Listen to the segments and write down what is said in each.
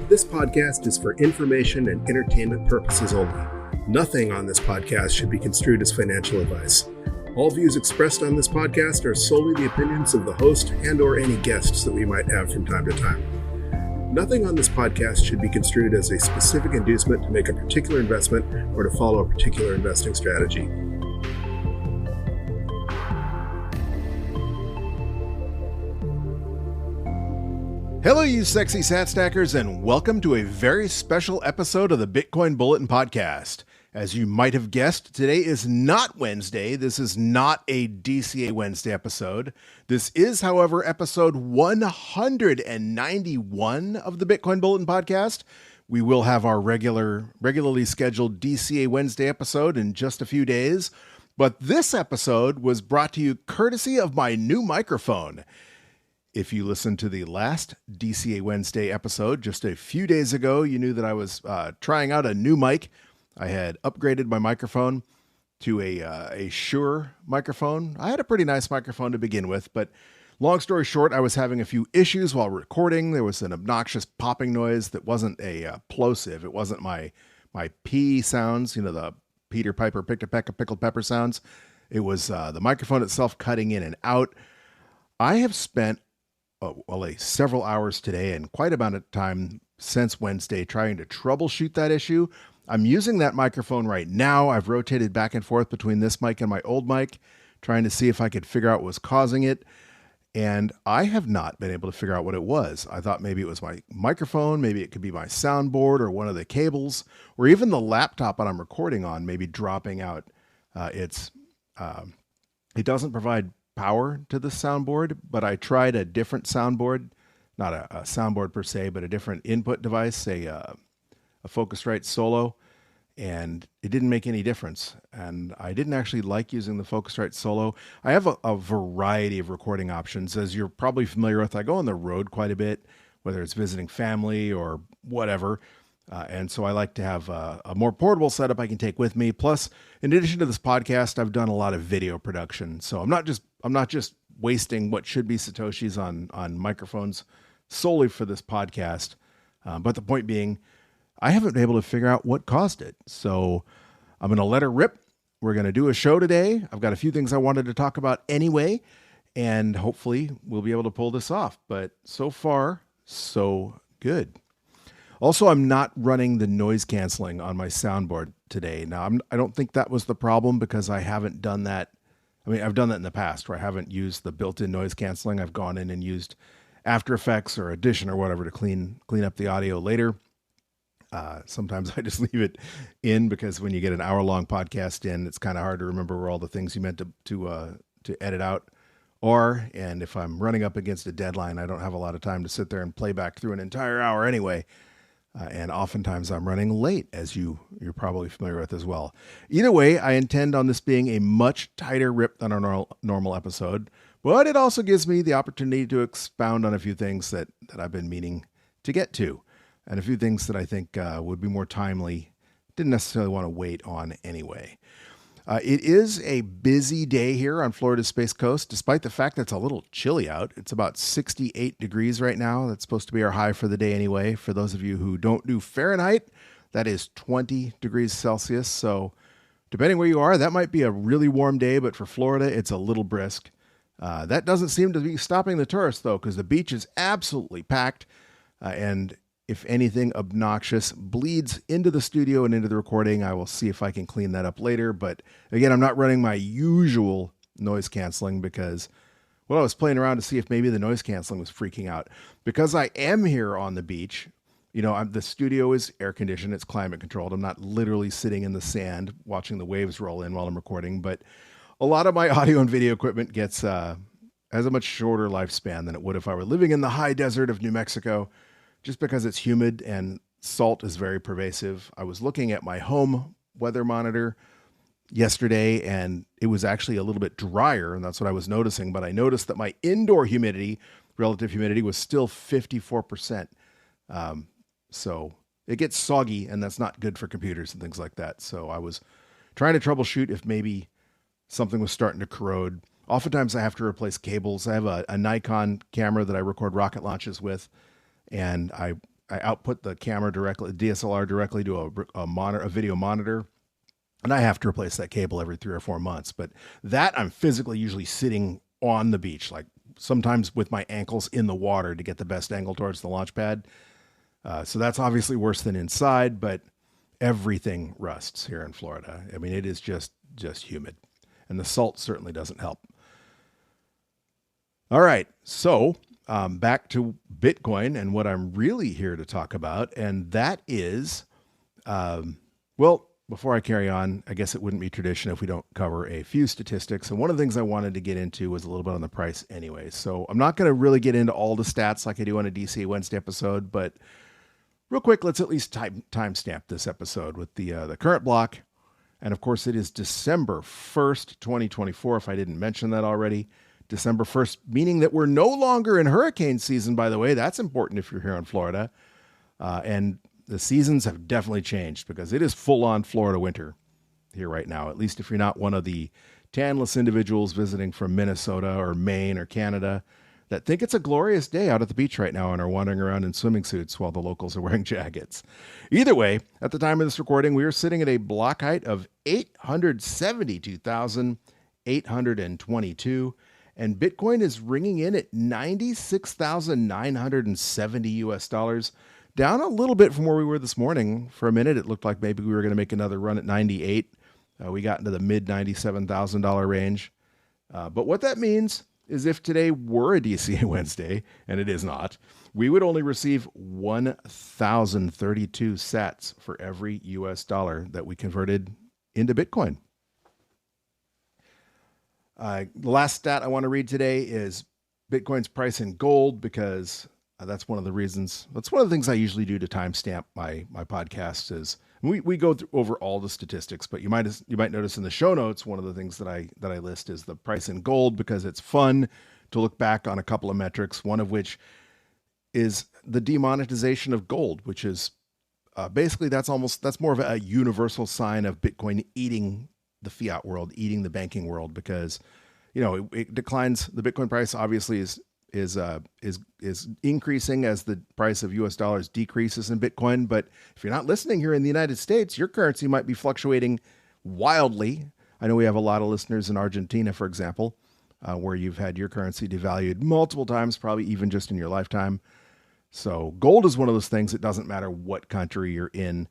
This podcast is for information and entertainment purposes only. Nothing on this podcast should be construed as financial advice. All views expressed on this podcast are solely the opinions of the host and/or any guests that we might have from time to time. Nothing on this podcast should be construed as a specific inducement to make a particular investment or to follow a particular investing strategy. Hello, you sexy sat stackers, and welcome to a very special episode of the Bitcoin Bulletin Podcast. As you might have guessed, today is not Wednesday. This is not a DCA Wednesday episode. This is, however, episode 191 of the Bitcoin Bulletin Podcast. We will have our regularly scheduled DCA Wednesday episode in just a few days, but this episode was brought to you courtesy of my new microphone. If you listened to the last DCA Wednesday episode just a few days ago, you knew that I was trying out a new mic. I had upgraded my microphone to a Shure microphone. I had a pretty nice microphone to begin with, but long story short, I was having a few issues while recording. There was an obnoxious popping noise that wasn't a plosive. It wasn't my P sounds, the Peter Piper picked a peck of pickled pepper sounds. It was the microphone itself cutting in and out. I have spent several hours today and quite a amount of time since Wednesday trying to troubleshoot that issue. I'm using that microphone right now. I've rotated back and forth between this mic and my old mic, trying to see if I could figure out what was causing it. And I have not been able to figure out what it was. I thought maybe it was my microphone, maybe it could be my soundboard or one of the cables, or even the laptop that I'm recording on, maybe dropping out. It doesn't provide power to the soundboard, but I tried a different soundboard, not a soundboard per se, but a different input device, a Focusrite Solo, and it didn't make any difference. And I didn't actually like using the Focusrite Solo. I have a variety of recording options. As you're probably familiar with, I go on the road quite a bit, whether it's visiting family or whatever. And so I like to have a more portable setup I can take with me. Plus, in addition to this podcast, I've done a lot of video production. So I'm not just wasting what should be Satoshis on microphones solely for this podcast. But the point being, I haven't been able to figure out what caused it. So I'm going to let her rip. We're going to do a show today. I've got a few things I wanted to talk about anyway, and hopefully we'll be able to pull this off. But so far, so good. Also, I'm not running the noise canceling on my soundboard today. Now, I don't think that was the problem because I haven't done that. I mean, I've done that in the past where I haven't used the built-in noise canceling. I've gone in and used After Effects or Audition or whatever to clean up the audio later. Sometimes I just leave it in because when you get an hour-long podcast in, it's kind of hard to remember all the things you meant to edit out. And if I'm running up against a deadline, I don't have a lot of time to sit there and play back through an entire hour anyway. And oftentimes I'm running late, as you're probably familiar with as well. Either way, I intend on this being a much tighter rip than our normal episode, but it also gives me the opportunity to expound on a few things that I've been meaning to get to, and a few things that I think would be more timely, didn't necessarily want to wait on anyway. It is a busy day here on Florida's Space Coast, despite the fact that it's a little chilly out. It's about 68 degrees right now. That's supposed to be our high for the day anyway. For those of you who don't do Fahrenheit, that is 20 degrees Celsius. So depending where you are, that might be a really warm day, but for Florida, it's a little brisk. That doesn't seem to be stopping the tourists, though, because the beach is absolutely packed. And if anything obnoxious bleeds into the studio and into the recording, I will see if I can clean that up later. But again, I'm not running my usual noise canceling because, I was playing around to see if maybe the noise canceling was freaking out. Because I am here on the beach, the studio is air conditioned, it's climate controlled. I'm not literally sitting in the sand watching the waves roll in while I'm recording, but a lot of my audio and video equipment has a much shorter lifespan than it would if I were living in the high desert of New Mexico. Just because it's humid and salt is very pervasive. I was looking at my home weather monitor yesterday, and it was actually a little bit drier, and that's what I was noticing. But I noticed that my indoor relative humidity, was still 54%. So it gets soggy, and that's not good for computers and things like that. So I was trying to troubleshoot if maybe something was starting to corrode. Oftentimes I have to replace cables. I have a Nikon camera that I record rocket launches with, and I I output the camera directly, DSLR directly to a video monitor. And I have to replace that cable every 3 or 4 months. But that I'm physically usually sitting on the beach, like sometimes with my ankles in the water to get the best angle towards the launch pad. So that's obviously worse than inside, but everything rusts here in Florida. I mean, it is just humid, and the salt certainly doesn't help. All right. So back to Bitcoin and what I'm really here to talk about. And that is, before I carry on, I guess it wouldn't be tradition if we don't cover a few statistics. And one of the things I wanted to get into was a little bit on the price anyway. So I'm not going to really get into all the stats like I do on a DCA Wednesday episode, but real quick, let's at least timestamp this episode with the current block. And of course, it is December 1st, 2024, if I didn't mention that already. December 1st, meaning that we're no longer in hurricane season, by the way. That's important if you're here in Florida. And the seasons have definitely changed because it is full-on Florida winter here right now, at least if you're not one of the tanless individuals visiting from Minnesota or Maine or Canada that think it's a glorious day out at the beach right now and are wandering around in swimming suits while the locals are wearing jackets. Either way, at the time of this recording, we are sitting at a block height of 872,822, and Bitcoin is ringing in at 96,970 US dollars. Down a little bit from where we were this morning. For a minute, it looked like maybe we were going to make another run at 98. We got into the mid $97,000 range. But what that means is if today were a DCA Wednesday, and it is not, we would only receive 1,032 sats for every US dollar that we converted into Bitcoin. The last stat I want to read today is Bitcoin's price in gold, because that's one of the reasons. That's one of the things I usually do to timestamp my podcast. Is we go over all the statistics, but you might notice in the show notes one of the things that I list is the price in gold, because it's fun to look back on a couple of metrics. One of which is the demonetization of gold, which is basically that's more of a universal sign of Bitcoin eating the fiat world, eating the banking world, because it declines. The Bitcoin price obviously is increasing as the price of US dollars decreases in Bitcoin. But if you're not listening here in the United States, your currency might be fluctuating wildly. I know we have a lot of listeners in Argentina, for example, where you've had your currency devalued multiple times, probably even just in your lifetime. So gold is one of those things. It doesn't matter what country you're in.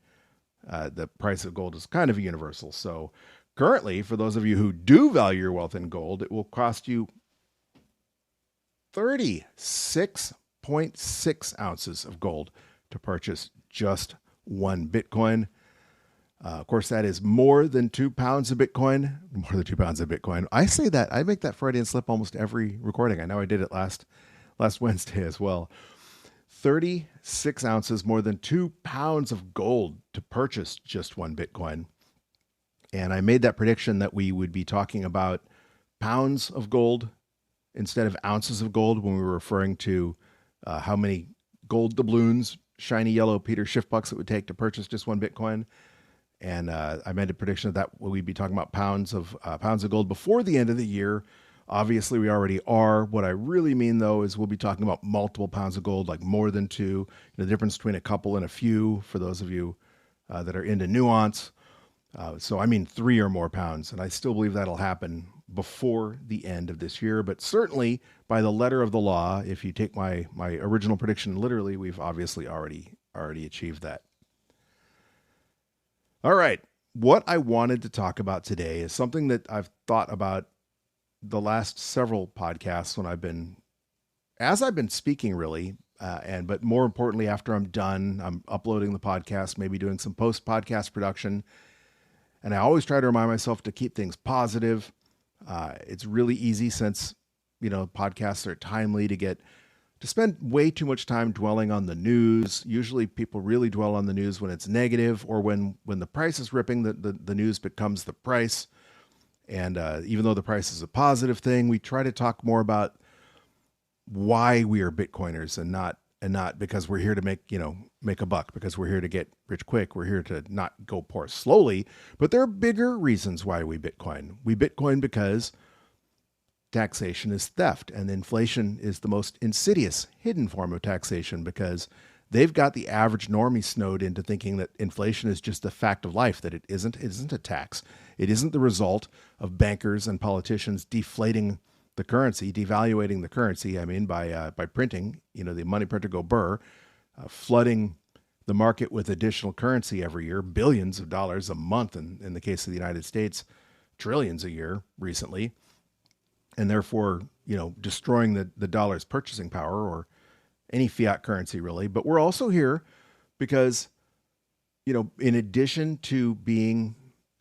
The price of gold is kind of universal. So currently, for those of you who do value your wealth in gold, it will cost you 36.6 ounces of gold to purchase just one Bitcoin. Of course, that is more than 2 pounds of Bitcoin. More than 2 pounds of Bitcoin. I say that. I make that Freudian slip almost every recording. I know I did it last Wednesday as well. 36 ounces, more than 2 pounds of gold to purchase just one Bitcoin. And I made that prediction that we would be talking about pounds of gold instead of ounces of gold when we were referring to how many gold doubloons, shiny yellow Peter Schiff bucks it would take to purchase just one Bitcoin. And I made a prediction that we'd be talking about pounds of gold before the end of the year. Obviously, we already are. What I really mean, though, is we'll be talking about multiple pounds of gold, like more than 2. The difference between a couple and a few, for those of you that are into nuance. So I mean 3 or more pounds. And I still believe that'll happen before the end of this year. But certainly, by the letter of the law, if you take my original prediction literally, we've obviously already achieved that. All right. What I wanted to talk about today is something that I've thought about the last several podcasts as I've been speaking, really. But more importantly, after I'm done, I'm uploading the podcast, maybe doing some post-podcast production. And I always try to remind myself to keep things positive. It's really easy since, podcasts are timely to spend way too much time dwelling on the news. Usually people really dwell on the news when it's negative, or when the price is ripping, the news becomes the price. And even though the price is a positive thing, we try to talk more about why we are Bitcoiners and not because we're here to make a buck, because we're here to get rich quick. We're here to not go poor slowly. But there are bigger reasons why we Bitcoin. We Bitcoin because taxation is theft, and inflation is the most insidious, hidden form of taxation, because they've got the average normie snowed into thinking that inflation is just a fact of life, that it isn't a tax. It isn't the result of bankers and politicians deflating the currency, devaluating the currency. I mean, by printing, the money printer go burr, flooding the market with additional currency every year, billions of dollars a month in the case of the United States, trillions a year recently, and therefore, destroying the dollar's purchasing power or any fiat currency really. But we're also here because, in addition to being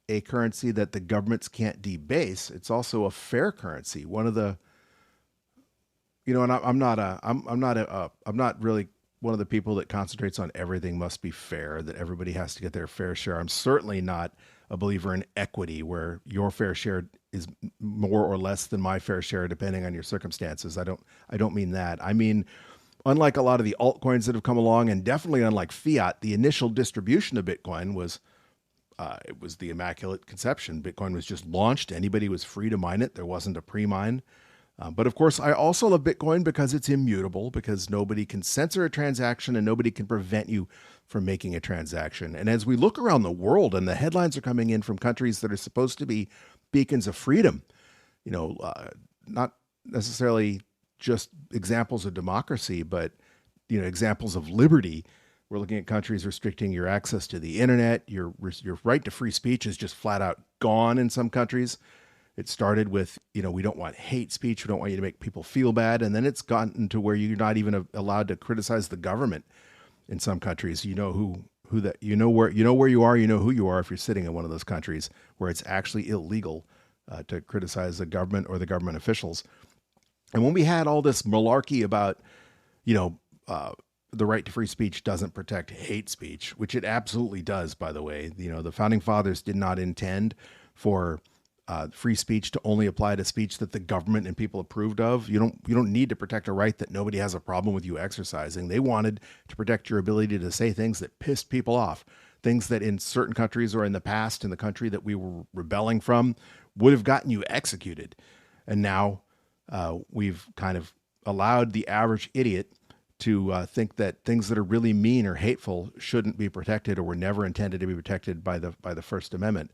a currency that the governments can't debase, it's also a fair currency. One of the, and I'm not really one of the people that concentrates on everything must be fair, that everybody has to get their fair share. I'm certainly not a believer in equity where your fair share is more or less than my fair share, depending on your circumstances. I don't mean that. I mean, unlike a lot of the altcoins that have come along, and definitely unlike fiat, the initial distribution of Bitcoin was, it was the Immaculate Conception. Bitcoin was just launched. Anybody was free to mine it. There wasn't a pre-mine. But of course, I also love Bitcoin because it's immutable, because nobody can censor a transaction and nobody can prevent you from making a transaction. And as we look around the world, and the headlines are coming in from countries that are supposed to be beacons of freedom, not necessarily just examples of democracy, but examples of liberty. We're looking at countries restricting your access to the internet. Your right to free speech is just flat out gone in some countries. It started with, we don't want hate speech. We don't want you to make people feel bad. And then it's gotten to where you're not even allowed to criticize the government in some countries. Where you are, who you are if you're sitting in one of those countries where it's actually illegal to criticize the government or the government officials. And when we had all this malarkey about, the right to free speech doesn't protect hate speech, which it absolutely does, by the way. The founding fathers did not intend for free speech to only apply to speech that the government and people approved of. You don't need to protect a right that nobody has a problem with you exercising. They wanted to protect your ability to say things that pissed people off, things that in certain countries or in the past in the country that we were rebelling from would have gotten you executed. And now we've kind of allowed the average idiot to think that things that are really mean or hateful shouldn't be protected or were never intended to be protected by the First Amendment.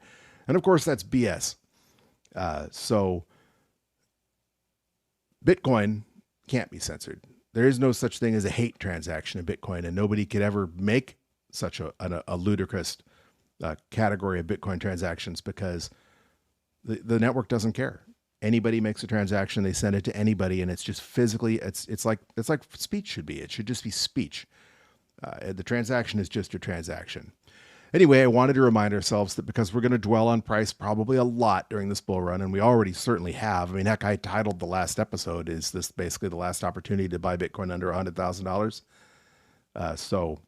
And of course, that's BS. So Bitcoin can't be censored. There is no such thing as a hate transaction in Bitcoin, and nobody could ever make such a ludicrous category of Bitcoin transactions because the network doesn't care. Anybody makes a transaction, they send it to anybody, and it's just physically, it's like speech should be. It should just be speech. The transaction is just a transaction. Anyway, I wanted to remind ourselves that because we're going to dwell on price probably a lot during this bull run, and we already certainly have. I mean, heck, I titled the last episode, "Is this basically the last opportunity to buy Bitcoin under $100,000?" So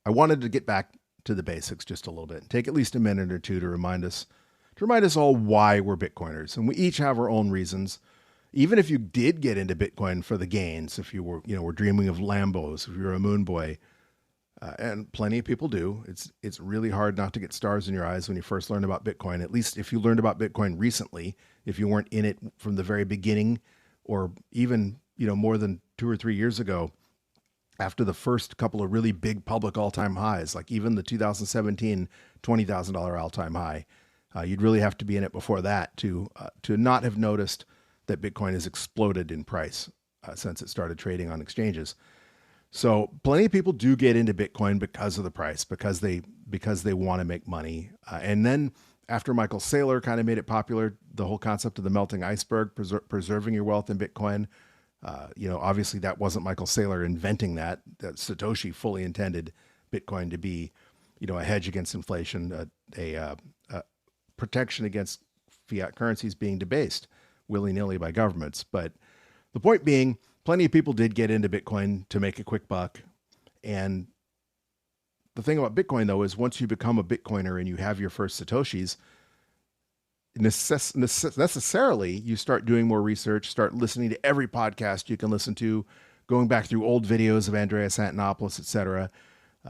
I wanted to get back to the basics just a little bit and take at least a minute or two to remind us all why we're Bitcoiners. And we each have our own reasons. Even if you did get into Bitcoin for the gains, if you were dreaming of Lambos, if you're a moon boy, and plenty of people do, it's really hard not to get stars in your eyes when you first learn about Bitcoin. At least if you learned about Bitcoin recently, if you weren't in it from the very beginning, or even, more than 2 or 3 years ago, after the first couple of really big public all-time highs, like even the 2017 $20,000 all-time high. You'd really have to be in it before that to not have noticed that Bitcoin has exploded in price since it started trading on exchanges. So plenty of people do get into Bitcoin because of the price, because they want to make money. And then after Michael Saylor kind of made it popular, the whole concept of the melting iceberg, preserving your wealth in Bitcoin. Obviously that wasn't Michael Saylor inventing that. That Satoshi fully intended Bitcoin to be, a hedge against inflation, a protection against fiat currencies being debased willy-nilly by governments. But the point being, plenty of people did get into Bitcoin to make a quick buck. And the thing about Bitcoin, though, is once you become a Bitcoiner and you have your first Satoshis, necessarily you start doing more research, start listening to every podcast you can listen to, going back through old videos of Andreas Antonopoulos, etc.,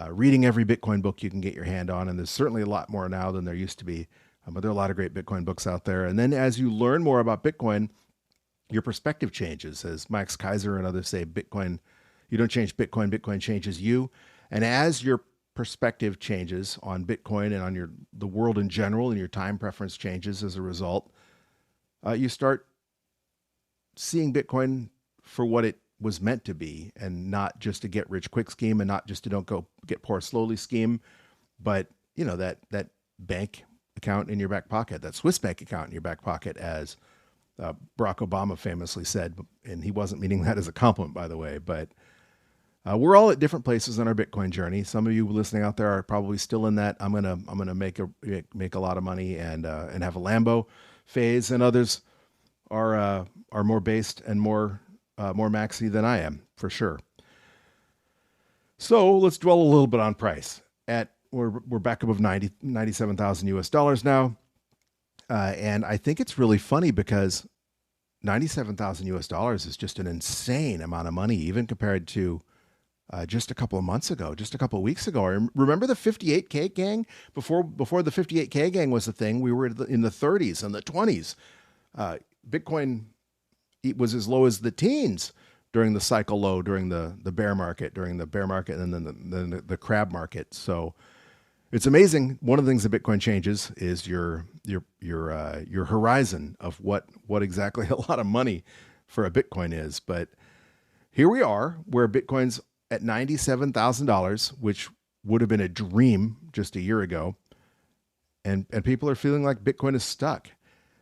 reading every Bitcoin book you can get your hand on. And there's certainly a lot more now than there used to be. But there are a lot of great Bitcoin books out there. And then as you learn more about Bitcoin, your perspective changes. As Max Kaiser and others say, Bitcoin, You don't change Bitcoin. Bitcoin changes you. And as your perspective changes on Bitcoin and on the world in general, and your time preference changes as a result, you start seeing Bitcoin for what it was meant to be, and not just a get rich quick scheme, and not just a don't go get poor slowly scheme, but that bank account in your back pocket, that Swiss bank account in your back pocket, as Barack Obama famously said, and he wasn't meaning that as a compliment, by the way, but we're all at different places on our Bitcoin journey. Some of you listening out there are probably still in that I'm gonna make a lot of money and have a Lambo phase, and others are more based and more maxi than I am, for sure. So let's dwell a little bit on price. We're back above 97,000 US dollars now. And I think it's really funny because 97,000 US dollars is just an insane amount of money, even compared to just a couple of months ago, just a couple of weeks ago. I remember the 58K gang? Before the 58K gang was a thing, we were in the 30s and the 20s. Bitcoin was as low as the teens during the cycle low, during the bear market, and then the crab market. So it's amazing. One of the things that Bitcoin changes is your horizon of what exactly a lot of money for a Bitcoin is. But here we are, where Bitcoin's at $97,000, which would have been a dream just a year ago, and people are feeling like Bitcoin is stuck.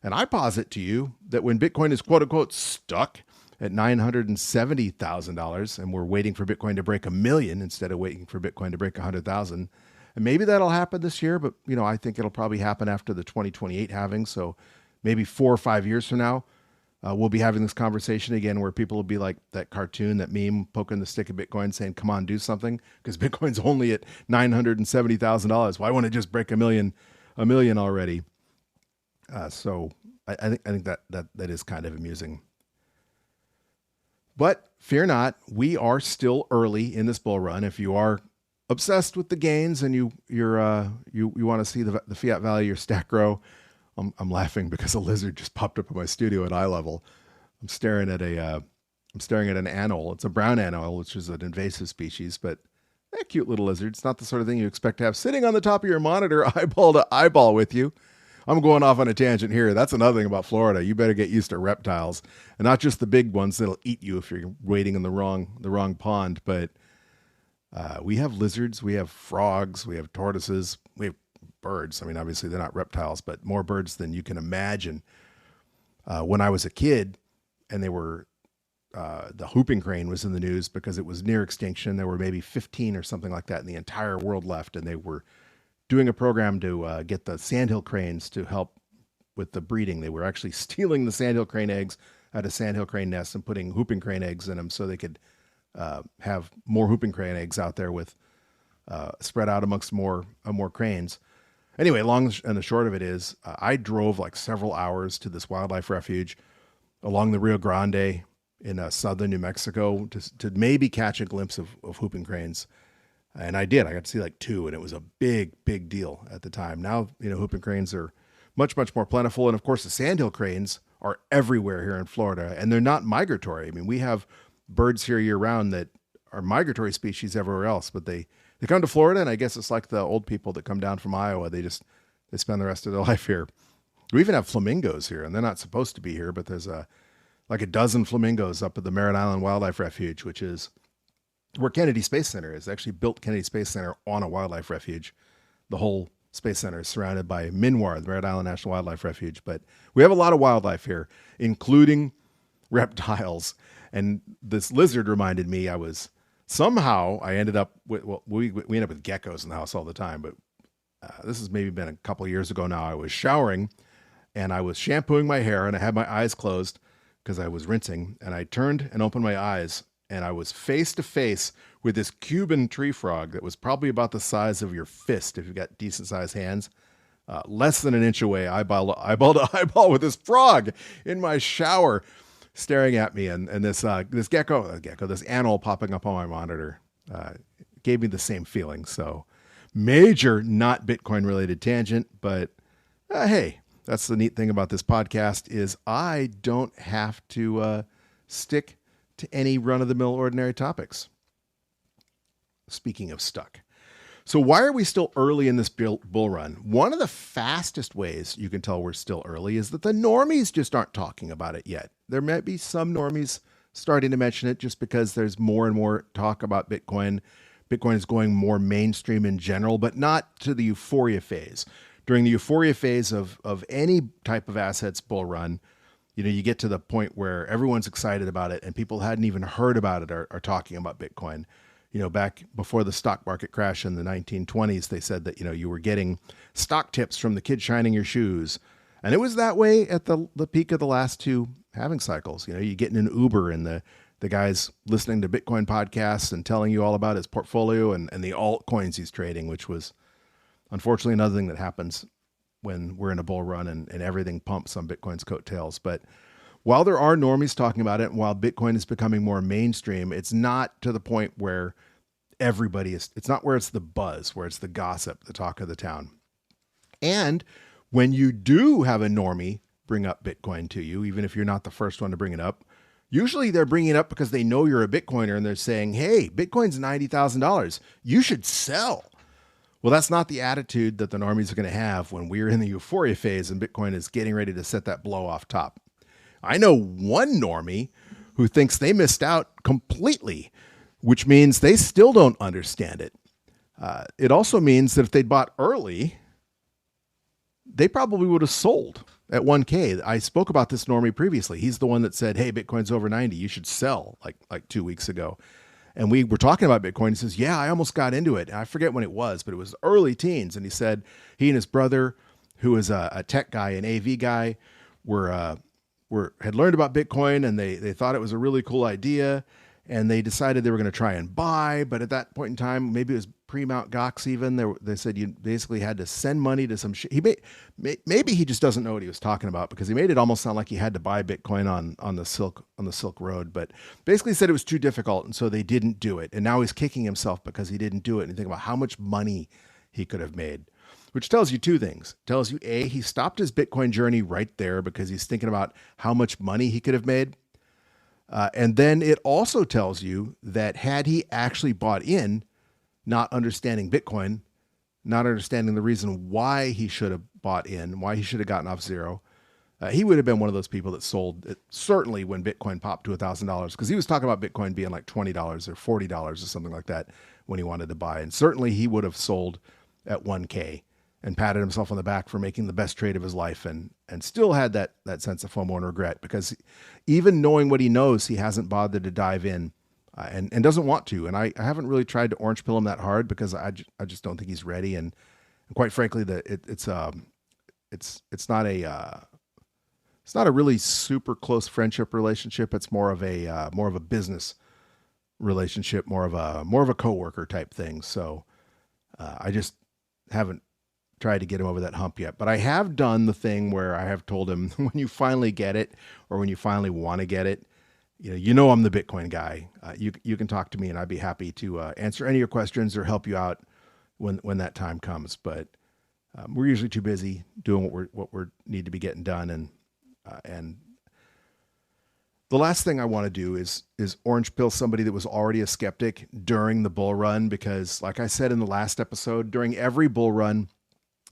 And I posit to you that when Bitcoin is quote unquote stuck at $970,000, and we're waiting for Bitcoin to break 1 million instead of waiting for Bitcoin to break 100,000. And maybe that'll happen this year, but I think it'll probably happen after the 2028 halving. So maybe 4 or 5 years from now, we'll be having this conversation again, where people will be like that cartoon, that meme, poking the stick at Bitcoin, saying, "Come on, do something," because Bitcoin's only at $970,000. Why wouldn't it just break 1 million already? So I think that is kind of amusing. But fear not, we are still early in this bull run. If you are obsessed with the gains and you want to see the fiat value of your stack grow, I'm laughing because a lizard just popped up in my studio at eye level. I'm staring at an anole. It's a brown anole, which is an invasive species, but a cute little lizard. It's not the sort of thing you expect to have sitting on the top of your monitor, eyeball to eyeball with you. I'm going off on a tangent here. That's another thing about Florida. You better get used to reptiles, and not just the big ones that'll eat you if you're wading in the wrong pond. But we have lizards, we have frogs, we have tortoises, we have birds. I mean, obviously they're not reptiles, but more birds than you can imagine. When I was a kid, and they were the whooping crane was in the news because it was near extinction. There were maybe 15 or something like that in the entire world left, and they were doing a program to get the sandhill cranes to help with the breeding. They were actually stealing the sandhill crane eggs out of sandhill crane nests and putting whooping crane eggs in them so they could have more whooping crane eggs out there with spread out amongst more cranes. Anyway, long and the short of it is, I drove like several hours to this wildlife refuge along the Rio Grande in southern New Mexico to maybe catch a glimpse of whooping cranes. And I did. I got to see like 2, and it was a big, big deal at the time. Now, whooping cranes are much, much more plentiful. And of course, the sandhill cranes are everywhere here in Florida, and they're not migratory. I mean, we have birds here year round that are migratory species everywhere else, but they come to Florida, and I guess it's like the old people that come down from Iowa. They spend the rest of their life here. We even have flamingos here, and they're not supposed to be here, but there's like a dozen flamingos up at the Merritt Island Wildlife Refuge, which is where Kennedy Space Center is. They actually built Kennedy Space Center on a wildlife refuge. The whole Space Center is surrounded by MNWR, the Merritt Island National Wildlife Refuge. But we have a lot of wildlife here, including reptiles. And this lizard reminded me, I ended up with, we end up with geckos in the house all the time, but this has maybe been a couple of years ago now. I was showering and I was shampooing my hair, and I had my eyes closed because I was rinsing, and I turned and opened my eyes, and I was face to face with this Cuban tree frog that was probably about the size of your fist if you've got decent sized hands, less than an inch away, eyeball to eyeball, with this frog in my shower staring at me. And this this anole popping up on my monitor gave me the same feeling. So major not Bitcoin related tangent, but hey, that's the neat thing about this podcast is I don't have to stick to any run-of-the-mill ordinary topics. speaking of stuck. So why are we still early in this bull run? One of the fastest ways you can tell we're still early is that the normies just aren't talking about it yet. There might be some normies starting to mention it just because there's more and more talk about Bitcoin. Bitcoin is going more mainstream in general, but not to the euphoria phase. During the euphoria phase of any type of assets bull run, you get to the point where everyone's excited about it and people hadn't even heard about it are talking about Bitcoin. Back before the stock market crash in the 1920s, they said that, you were getting stock tips from the kid shining your shoes. And it was that way at the peak of the last two halving cycles. You get in an Uber and the guy's listening to Bitcoin podcasts and telling you all about his portfolio and the altcoins he's trading, which was unfortunately another thing that happens when we're in a bull run and everything pumps on Bitcoin's coattails. But while there are normies talking about it, and while Bitcoin is becoming more mainstream, it's not to the point where it's not where it's the buzz, where it's the gossip, the talk of the town. And when you do have a normie bring up Bitcoin to you, even if you're not the first one to bring it up, usually they're bringing it up because they know you're a Bitcoiner and they're saying, hey, Bitcoin's $90,000. You should sell. Well, that's not the attitude that the normies are going to have when we're in the euphoria phase and Bitcoin is getting ready to set that blow off top. I know one normie who thinks they missed out completely, which means they still don't understand it. It also means that if they'd bought early, they probably would have sold at 1K. I spoke about this normie previously. He's the one that said, hey, Bitcoin's over 90. You should sell like 2 weeks ago. And we were talking about Bitcoin. He says, yeah, I almost got into it. And I forget when it was, but it was early teens. And he said he and his brother, who is a tech guy, an AV guy, had learned about Bitcoin and they thought it was a really cool idea. And they decided they were going to try and buy. But at that point in time, maybe it was pre-Mt. Gox even, they said you basically had to send money to some shit. Maybe he just doesn't know what he was talking about because he made it almost sound like he had to buy Bitcoin on the Silk Road. But basically said it was too difficult. And so they didn't do it. And now he's kicking himself because he didn't do it. And you think about how much money he could have made, which tells you two things. It tells you, A, he stopped his Bitcoin journey right there because he's thinking about how much money he could have made. And then it also tells you that had he actually bought in, not understanding Bitcoin, not understanding the reason why he should have bought in, why he should have gotten off zero, he would have been one of those people that sold it, certainly when Bitcoin popped to $1,000, because he was talking about Bitcoin being like $20 or $40 or something like that when he wanted to buy. And certainly he would have sold at 1K and patted himself on the back for making the best trade of his life and still had that sense of FOMO and regret, because even knowing what he knows, he hasn't bothered to dive in and doesn't want to. And I haven't really tried to orange pill him that hard because I just don't think he's ready. And quite frankly, it's not a really super close friendship relationship. It's more of a business relationship, more of a coworker type thing. So I just haven't tried to get him over that hump yet, but I have done the thing where I have told him, when you finally get it, or when you finally want to get it, I'm the Bitcoin guy. You can talk to me and I'd be happy to answer any of your questions or help you out when that time comes. But we're usually too busy doing what we need to be getting done. And the last thing I want to do is orange pill somebody that was already a skeptic during the bull run, because like I said in the last episode, during every bull run,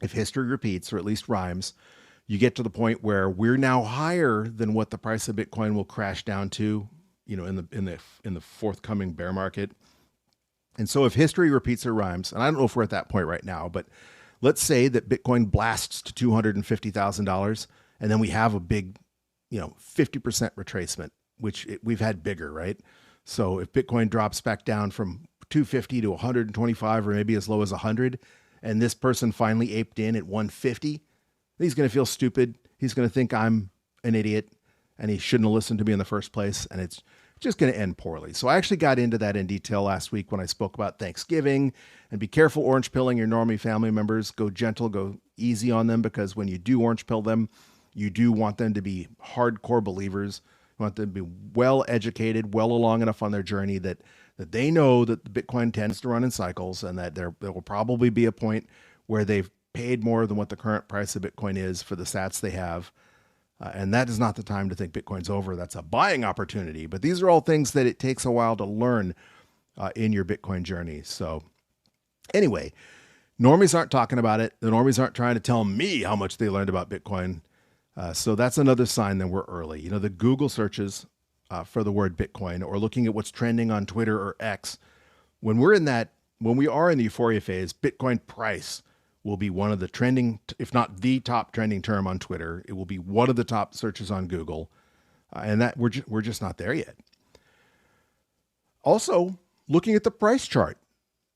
if history repeats, or at least rhymes, you get to the point where we're now higher than what the price of Bitcoin will crash down to, in the forthcoming bear market. And so if history repeats or rhymes, and I don't know if we're at that point right now, but let's say that Bitcoin blasts to $250,000 and then we have a big, 50% retracement, which we've had bigger, right? So if Bitcoin drops back down from 250 to 125, or maybe as low as 100, and this person finally aped in at 150, he's going to feel stupid. He's going to think I'm an idiot and he shouldn't have listened to me in the first place. And it's just going to end poorly. So I actually got into that in detail last week when I spoke about Thanksgiving, and be careful orange pilling your normie family members. Go gentle, go easy on them, because when you do orange pill them, you do want them to be hardcore believers. You want them to be well educated, well along enough on their journey that they know that the Bitcoin tends to run in cycles, and that there will probably be a point where they've paid more than what the current price of Bitcoin is for the sats they have. And that is not the time to think Bitcoin's over. That's a buying opportunity. But these are all things that it takes a while to learn in your Bitcoin journey. So anyway, normies aren't talking about it. The normies aren't trying to tell me how much they learned about Bitcoin. So that's another sign that we're early. You know, the Google searches for the word Bitcoin, or looking at what's trending on Twitter or X, when we are in the euphoria phase, Bitcoin price will be one of the trending, if not the top trending term on Twitter. It will be one of the top searches on Google, and that we're just not there yet. Also, looking at the price chart,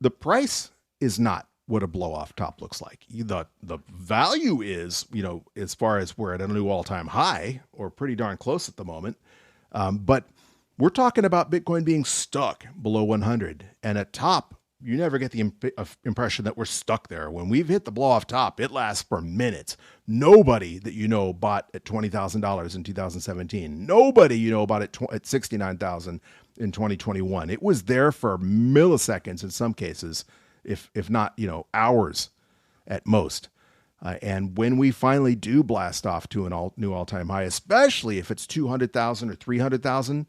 the price is not what a blow off top looks like. The value is, you know, as far as we're at a new all-time high, or pretty darn close at the moment. But we're talking about Bitcoin being stuck below 100, and at top, you never get the impression that we're stuck there. When we've hit the blow off top, it lasts for minutes. Nobody that you know bought at $20,000 in 2017. Nobody you know bought at $69,000 in 2021. It was there for milliseconds in some cases, if not, you know, hours at most. And when we finally do blast off to a new all-time high, especially if it's 200,000 or 300,000,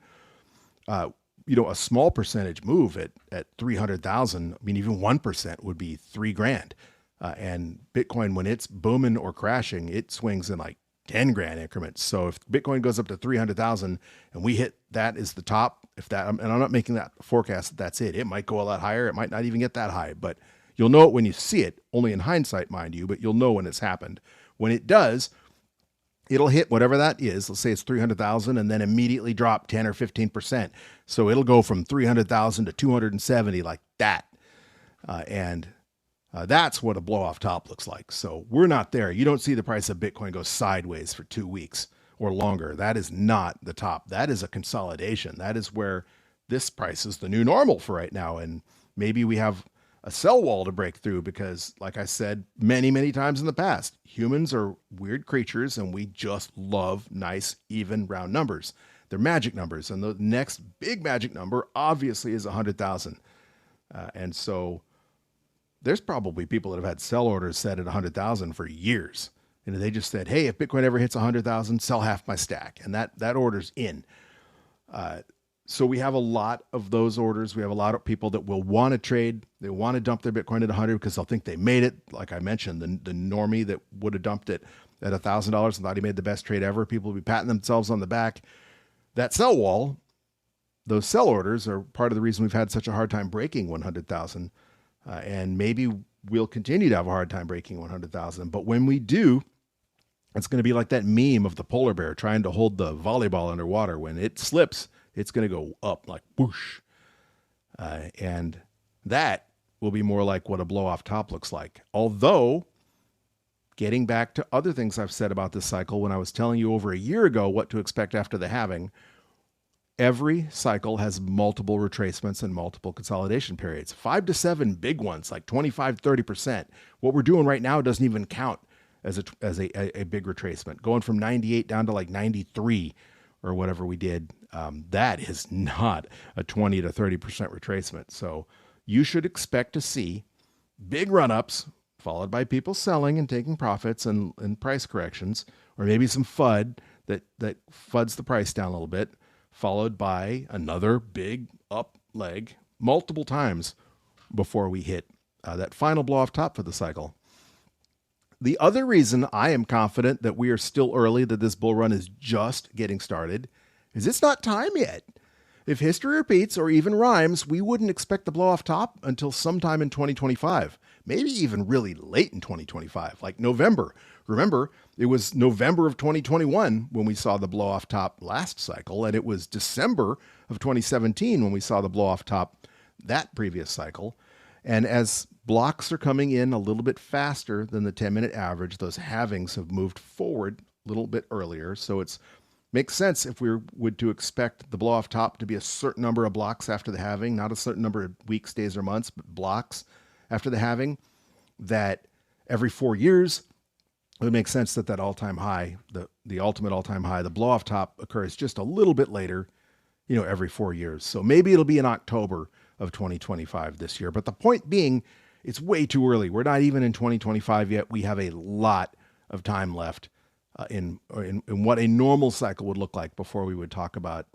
you know, a small percentage move at 300,000, I mean, even 1% would be $3,000. And Bitcoin, when it's booming or crashing, it swings in like 10 grand increments. So if Bitcoin goes up to 300,000 and we hit that is the top, and I'm not making that forecast, that's it. It might go a lot higher. It might not even get that high, but you'll know it when you see it, only in hindsight, mind you, but you'll know when it's happened. When it does, it'll hit whatever that is. Let's say it's 300,000 and then immediately drop 10 or 15%. So it'll go from 300,000 to 270 like that. And that's what a blow off top looks like. So we're not there. You don't see the price of Bitcoin go sideways for 2 weeks or longer. That is not the top. That is a consolidation. That is where this price is the new normal for right now. And maybe we have a sell wall to break through because, like I said many, many times in the past, humans are weird creatures and we just love nice, even, round numbers. They're magic numbers. And the next big magic number obviously is 100,000. And so there's probably people that have had sell orders set at 100,000 for years. And they just said, hey, if Bitcoin ever hits 100,000, sell half my stack. And that order's in. So we have a lot of those orders. We have a lot of people that will want to trade. They want to dump their Bitcoin at 100 because they'll think they made it. Like I mentioned, the normie that would have dumped it at $1,000 and thought he made the best trade ever. People will be patting themselves on the back. That sell wall, those sell orders are part of the reason we've had such a hard time breaking 100,000. And maybe we'll continue to have a hard time breaking 100,000. But when we do, it's going to be like that meme of the polar bear trying to hold the volleyball underwater. When it slips, it's going to go up like whoosh. And that will be more like what a blow off top looks like. Although, getting back to other things I've said about this cycle, when I was telling you over a year ago what to expect after the halving, every cycle has multiple retracements and multiple consolidation periods. 5 to 7 big ones, like 25, 30%. What we're doing right now doesn't even count as a big retracement. Going from 98 down to like 93 or whatever we did, that is not a 20 to 30% retracement. So you should expect to see big run-ups followed by people selling and taking profits and price corrections, or maybe some FUD that FUDs the price down a little bit, followed by another big up leg multiple times before we hit that final blow off top for the cycle. The other reason I am confident that we are still early, that this bull run is just getting started, is it's not time yet. If history repeats or even rhymes, we wouldn't expect the blow off top until sometime in 2025, maybe even really late in 2025, like November. Remember, it was November of 2021 when we saw the blow off top last cycle, and it was December of 2017 when we saw the blow off top that previous cycle. And as blocks are coming in a little bit faster than the 10-minute average, those halvings have moved forward a little bit earlier. So it makes sense if we would to expect the blow off top to be a certain number of blocks after the halving, not a certain number of weeks, days, or months, but blocks after the halving, that every 4 years, it would make sense that all-time high, the ultimate all-time high, the blow off top occurs just a little bit later, every 4 years. So maybe it'll be in October of 2025 this year. But the point being, it's way too early. We're not even in 2025 yet. We have a lot of time left in what a normal cycle would look like before we would talk about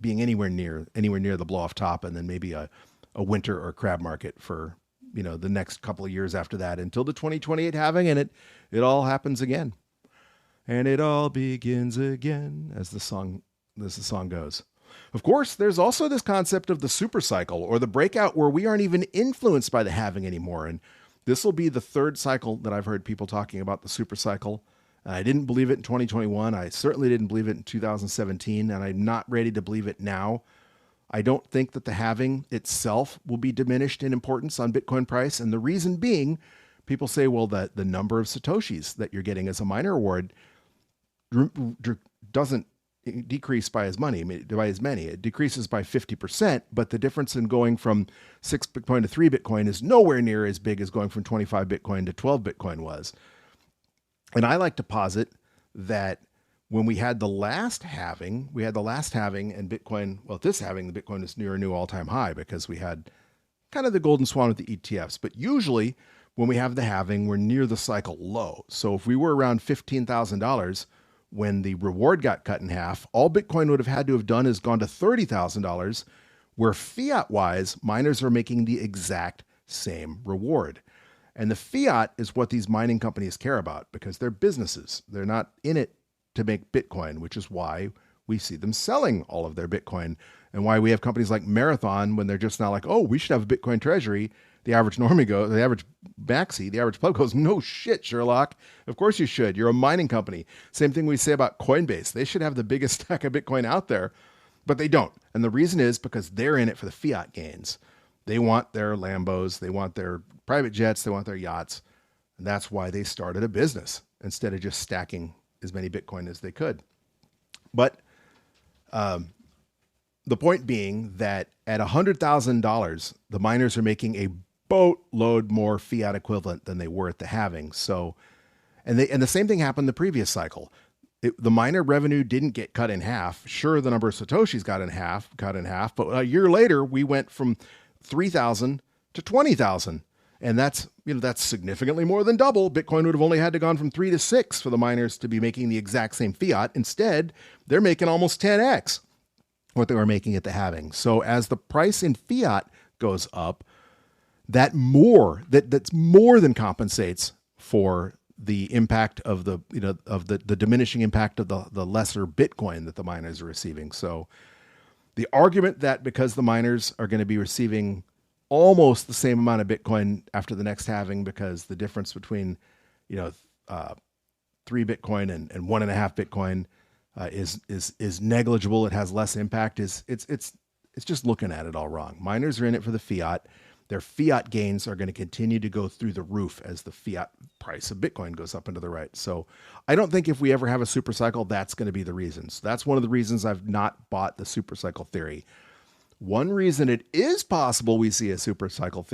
being anywhere near the blow off top, and then maybe a a winter or crab market for, the next couple of years after that until the 2028 halving, and it all happens again. And it all begins again, as the song goes. Of course, there's also this concept of the super cycle, or the breakout, where we aren't even influenced by the halving anymore. And this will be the third cycle that I've heard people talking about, the super cycle. I didn't believe it in 2021. I certainly didn't believe it in 2017, and I'm not ready to believe it now. I don't think that the halving itself will be diminished in importance on Bitcoin price. And the reason being, people say, well, that the number of Satoshis that you're getting as a miner reward doesn't decrease by as many. It decreases by 50%, but the difference in going from 6 Bitcoin to 3 Bitcoin is nowhere near as big as going from 25 Bitcoin to 12 Bitcoin was. And I like to posit that when we had the last halving, and Bitcoin, well, this halving, the Bitcoin is near a new all-time high because we had kind of the golden swan with the ETFs. But usually when we have the halving, we're near the cycle low. So if we were around $15,000 when the reward got cut in half, all Bitcoin would have had to have done is gone to $30,000, where fiat-wise, miners are making the exact same reward. And the fiat is what these mining companies care about because they're businesses. They're not in it to make Bitcoin, which is why we see them selling all of their Bitcoin, and why we have companies like Marathon when they're just not like, oh, we should have a Bitcoin treasury. The average normie goes, the average maxi, the average pleb goes, no shit, Sherlock. Of course you should. You're a mining company. Same thing we say about Coinbase. They should have the biggest stack of Bitcoin out there, but they don't. And the reason is because they're in it for the fiat gains. They want their Lambos. They want their private jets. They want their yachts. And that's why they started a business instead of just stacking as many Bitcoin as they could. But the point being that at $100,000, the miners are making a boatload more fiat equivalent than they were at the halving. So, and the same thing happened the previous cycle. The miner revenue didn't get cut in half. Sure, the number of Satoshis cut in half, but a year later we went from 3,000 to 20,000. And that's significantly more than double. Bitcoin would have only had to gone from 3 to 6 for the miners to be making the exact same fiat. Instead, they're making almost 10x what they were making at the halving. So as the price in fiat goes up, that's more than compensates for the impact of the diminishing impact of the lesser Bitcoin that the miners are receiving. So the argument that because the miners are going to be receiving almost the same amount of Bitcoin after the next halving, because the difference between 3 Bitcoin and 1.5 Bitcoin is negligible, it has less impact, it's just looking at it all wrong. Miners are in it for the fiat. Their fiat gains are going to continue to go through the roof as the fiat price of Bitcoin goes up and to the right. So I don't think if we ever have a super cycle, that's going to be the reason. So that's one of the reasons I've not bought the super cycle theory. One reason it is possible we see a super cycle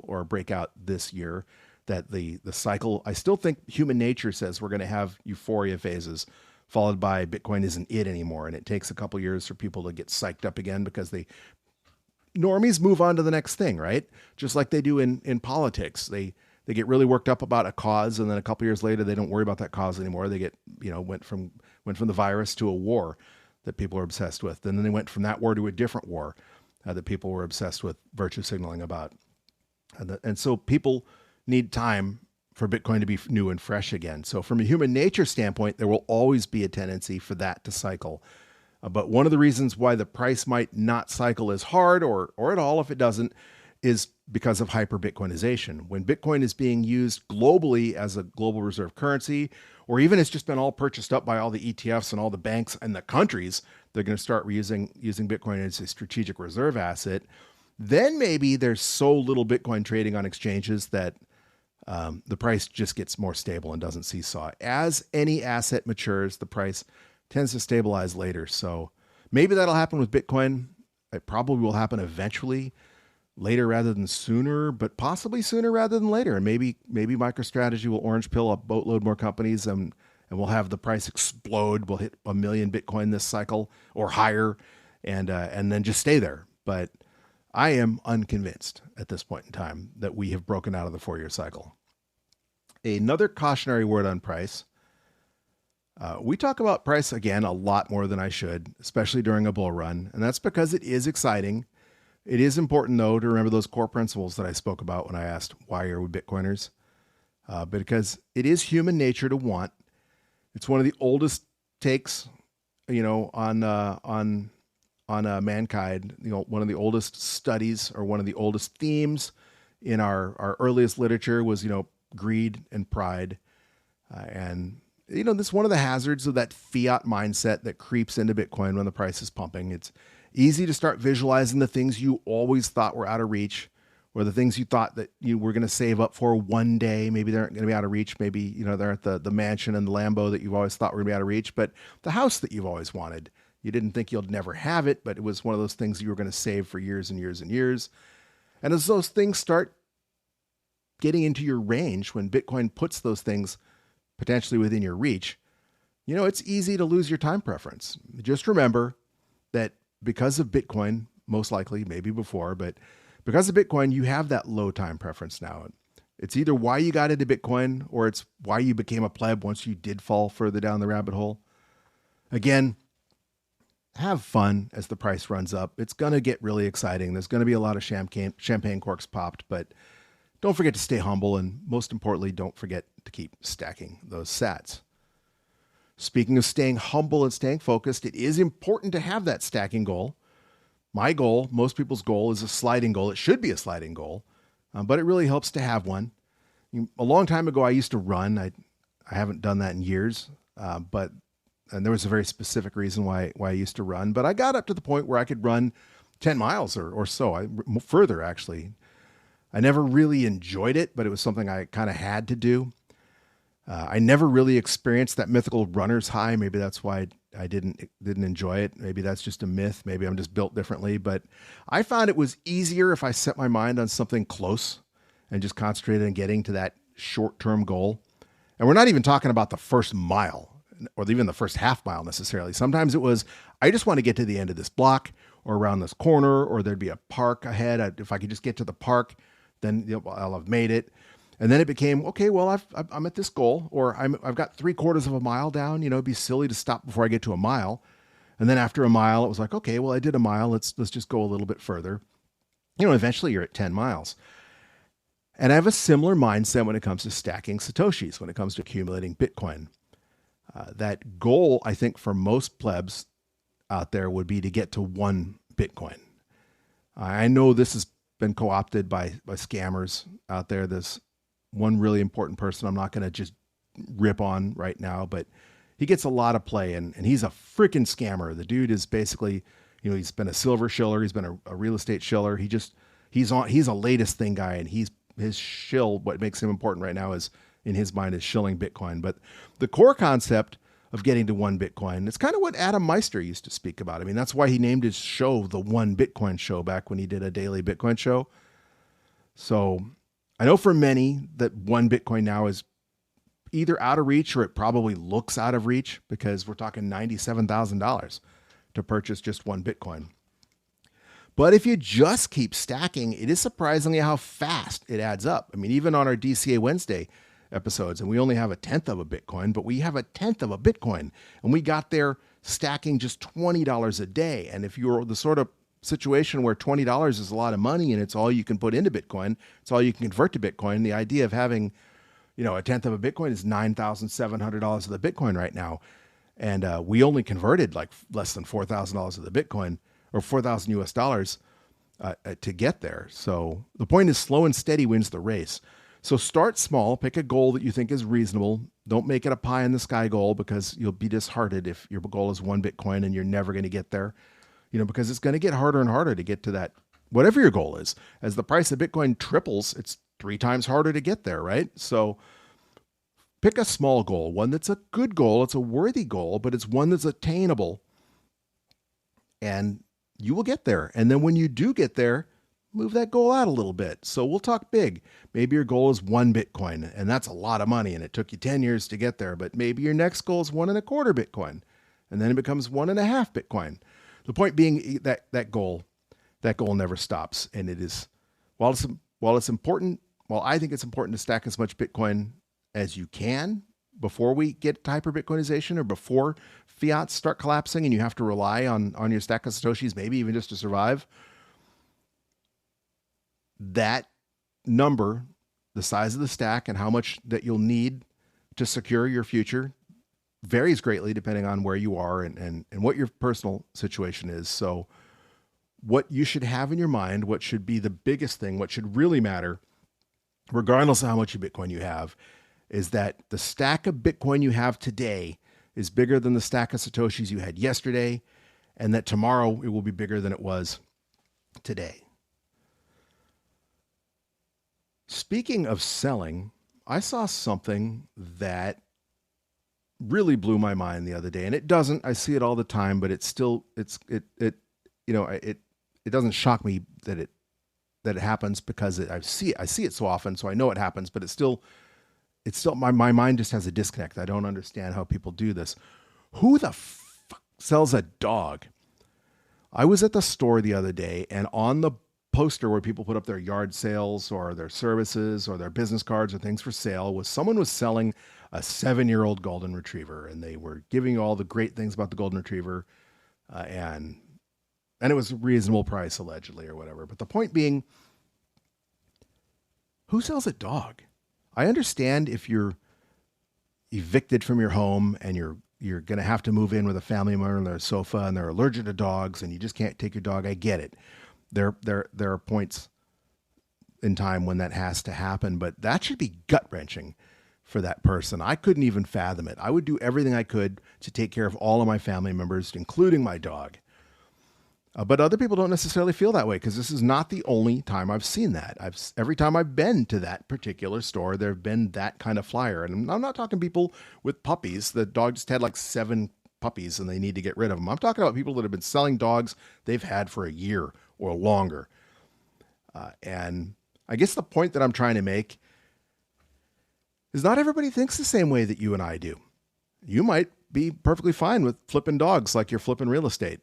or a breakout this year, that the cycle, I still think human nature says we're going to have euphoria phases followed by Bitcoin isn't it anymore. And it takes a couple years for people to get psyched up again because normies move on to the next thing, right? Just like they do in politics. They get really worked up about a cause, and then a couple years later, they don't worry about that cause anymore. They get, went from the virus to a war that people are obsessed with. And then they went from that war to a different war that people were obsessed with virtue signaling about. And so people need time for Bitcoin to be new and fresh again. So from a human nature standpoint, there will always be a tendency for that to cycle. But one of the reasons why the price might not cycle as hard or at all if it doesn't is because of hyper-Bitcoinization. When Bitcoin is being used globally as a global reserve currency, or even it's just been all purchased up by all the ETFs and all the banks and the countries, they're going to start using Bitcoin as a strategic reserve asset, then maybe there's so little Bitcoin trading on exchanges that the price just gets more stable and doesn't seesaw. As any asset matures, the price tends to stabilize later. So maybe that'll happen with Bitcoin. It probably will happen eventually, later rather than sooner, but possibly sooner rather than later. And maybe MicroStrategy will orange pill a boatload more companies and we'll have the price explode. We'll hit 1 million Bitcoin this cycle or higher and then just stay there. But I am unconvinced at this point in time that we have broken out of the 4-year cycle. Another cautionary word on price. We talk about price again a lot more than I should, especially during a bull run. And that's because it is exciting. It is important, though, to remember those core principles that I spoke about when I asked, why are we Bitcoiners? Because it is human nature to want. It's one of the oldest takes, on mankind. One of the oldest studies, or one of the oldest themes in our earliest literature was, greed and pride. And this is one of the hazards of that fiat mindset that creeps into Bitcoin when the price is pumping. It's easy to start visualizing the things you always thought were out of reach, or the things you thought that you were going to save up for one day. Maybe they're going to be out of reach. Maybe, they're at the mansion and the Lambo that you've always thought were going to be out of reach, but the house that you've always wanted, you didn't think you'll never have it, but it was one of those things you were going to save for years and years and years. And as those things start getting into your range, when Bitcoin puts those things potentially within your reach, it's easy to lose your time preference. Just remember that because of Bitcoin, most likely, maybe before, but because of Bitcoin, you have that low time preference now. It's either why you got into Bitcoin, or it's why you became a pleb once you did fall further down the rabbit hole. Again, have fun as the price runs up. It's going to get really exciting. There's going to be a lot of champagne corks popped, but don't forget to stay humble, and most importantly, don't forget to keep stacking those sats. Speaking of staying humble and staying focused, it is important to have that stacking goal. My goal, most people's goal, is a sliding goal. It should be a sliding goal, but it really helps to have one. A long time ago, I used to run. I haven't done that in years, and there was a very specific reason why I used to run. But I got up to the point where I could run 10 miles or so, further actually. I never really enjoyed it, but it was something I kind of had to do. I never really experienced that mythical runner's high. Maybe that's why I didn't enjoy it. Maybe that's just a myth. Maybe I'm just built differently. But I found it was easier if I set my mind on something close and just concentrated on getting to that short-term goal. And we're not even talking about the first mile or even the first half mile necessarily. Sometimes it was, I just want to get to the end of this block or around this corner, or there'd be a park ahead. If I could just get to the park, then I'll have made it. And then it became, okay, well, I'm at this goal, or I've got 3/4 of a mile down. It'd be silly to stop before I get to a mile. And then after a mile, it was like, okay, well, I did a mile. Let's just go a little bit further. Eventually you're at 10 miles. And I have a similar mindset when it comes to stacking Satoshis, when it comes to accumulating Bitcoin. That goal, I think, for most plebs out there would be to get to 1 Bitcoin. I know this has been co-opted by scammers out there. There's one really important person I'm not going to just rip on right now, but he gets a lot of play, and he's a freaking scammer. The dude is basically, he's been a silver shiller. He's been a real estate shiller. He's a latest thing guy, and his shill, what makes him important right now is, in his mind, is shilling Bitcoin. But the core concept of getting to 1 Bitcoin, it's kind of what Adam Meister used to speak about. I mean, that's why he named his show the One Bitcoin Show back when he did a daily Bitcoin show. So I know for many that 1 Bitcoin now is either out of reach, or it probably looks out of reach, because we're talking $97,000 to purchase just 1 Bitcoin. But if you just keep stacking, it is surprisingly how fast it adds up. I mean, even on our DCA Wednesday episodes, and we only have 1/10 of a Bitcoin, but we have 1/10 of a Bitcoin, and we got there stacking just $20 a day. And if you're the sort of situation where $20 is a lot of money and it's all you can put into Bitcoin, it's all you can convert to Bitcoin, the idea of having, 1/10 of a Bitcoin is $9,700 of the Bitcoin right now. And we only converted like less than $4,000 of the Bitcoin, or 4,000 US dollars to get there. So the point is, slow and steady wins the race. So start small, pick a goal that you think is reasonable. Don't make it a pie in the sky goal, because you'll be disheartened if your goal is 1 Bitcoin and you're never going to get there, because it's going to get harder and harder to get to that, whatever your goal is. As the price of Bitcoin triples, it's 3 times harder to get there, right? So pick a small goal, one that's a good goal. It's a worthy goal, but it's one that's attainable, and you will get there. And then when you do get there, move that goal out a little bit. So we'll talk big. Maybe your goal is 1 Bitcoin, and that's a lot of money, and it took you 10 years to get there. But maybe your next goal is 1.25 Bitcoin, and then it becomes 1.5 Bitcoin. The point being that goal never stops. And it is, while it's important, I think it's important to stack as much Bitcoin as you can before we get to hyper Bitcoinization, or before fiats start collapsing and you have to rely on your stack of Satoshis, maybe even just to survive. that number, the size of the stack and how much that you'll need to secure your future varies greatly depending on where you are and what your personal situation is. So what you should have in your mind, what should be the biggest thing, what should really matter, regardless of how much Bitcoin you have, is that the stack of Bitcoin you have today is bigger than the stack of Satoshis you had yesterday, and that tomorrow it will be bigger than it was today. Speaking of selling, I saw something that really blew my mind the other day, and it doesn't. I see it all the time, but it doesn't shock me that it happens because I see it so often, so I know it happens. But it's still my mind just has a disconnect. I don't understand how people do this. Who the fuck sells a dog? I was at the store the other day, and on the poster where people put up their yard sales or their services or their business cards or things for sale someone was selling a 7-year-old golden retriever, and they were giving you all the great things about the golden retriever, and it was a reasonable price allegedly or whatever. But the point being, who sells a dog? I understand if you're evicted from your home and you're going to have to move in with a family member on their sofa and they're allergic to dogs and you just can't take your dog. I get it. There are points in time when that has to happen, but that should be gut-wrenching for that person. I couldn't even fathom it. I would do everything I could to take care of all of my family members, including my dog. But other people don't necessarily feel that way, because this is not the only time I've seen that. Every time I've been to that particular store, there have been that kind of flyer. And I'm not talking people with puppies. The dog just had like 7 puppies and they need to get rid of them. I'm talking about people that have been selling dogs they've had for a year or longer. And I guess the point that I'm trying to make is not everybody thinks the same way that you and I do. You might be perfectly fine with flipping dogs like you're flipping real estate.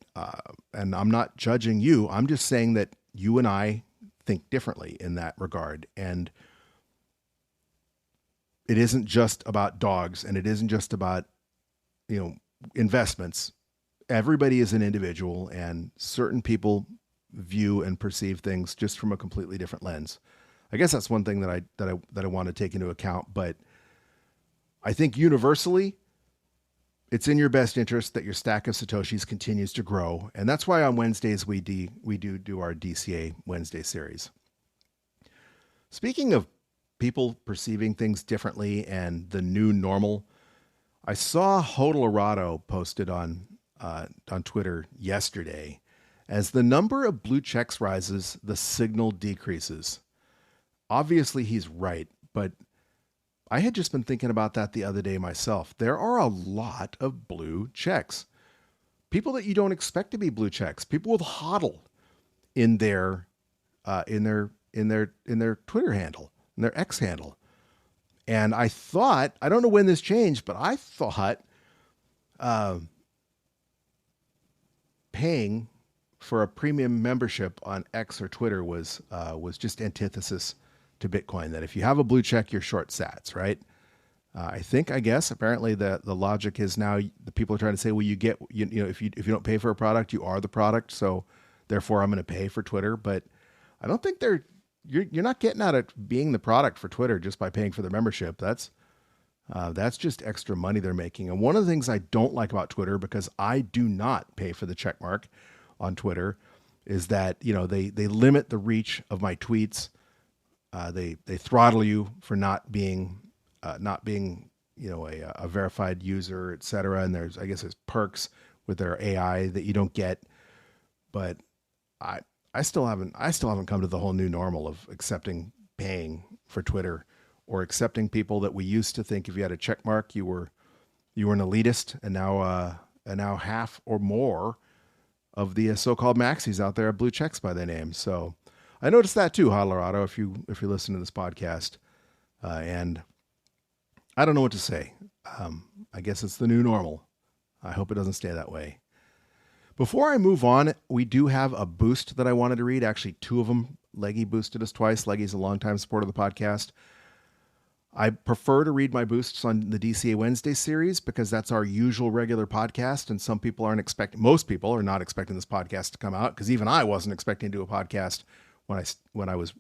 And I'm not judging you. I'm just saying that you and I think differently in that regard. And it isn't just about dogs, and it isn't just about, investments. Everybody is an individual, and certain people view and perceive things just from a completely different lens. I guess that's one thing that I want to take into account, but I think universally, it's in your best interest that your stack of Satoshis continues to grow. And that's why on Wednesdays we do our DCA Wednesday series. Speaking of people perceiving things differently and the new normal, I saw Hodolorado posted on Twitter yesterday. As the number of blue checks rises, the signal decreases. Obviously, he's right, but I had just been thinking about that the other day myself. There are a lot of blue checks. People that you don't expect to be blue checks. People with HODL in their Twitter handle, in their X handle. And I thought, I don't know when this changed, but I thought paying for a premium membership on X or Twitter was just antithesis to Bitcoin, that if you have a blue check, you're short sats, right? I guess apparently the logic is now the people are trying to say, well, if you don't pay for a product, you are the product. So therefore I'm going to pay for Twitter. But I don't think you're not getting out of being the product for Twitter just by paying for the membership. That's just extra money they're making. And one of the things I don't like about Twitter, because I do not pay for the check mark on Twitter, is that, they limit the reach of my tweets. They throttle you for not being a verified user, et cetera. And there's perks with their AI that you don't get. But I still haven't come to the whole new normal of accepting paying for Twitter, or accepting people that we used to think if you had a check mark, you were an elitist, and now half or more of the so-called maxis out there have blue checks by their name. So I noticed that too, Colorado, if you listen to this podcast, and I don't know what to say. I guess it's the new normal. I hope it doesn't stay that way. Before I move on, we do have a boost that I wanted to read. Actually, 2 of them. Leggy boosted us twice. Leggy's a longtime supporter of the podcast. I prefer to read my boosts on the DCA Wednesday series because that's our usual regular podcast, and most people are not expecting this podcast to come out, because even I wasn't expecting to do a podcast when I was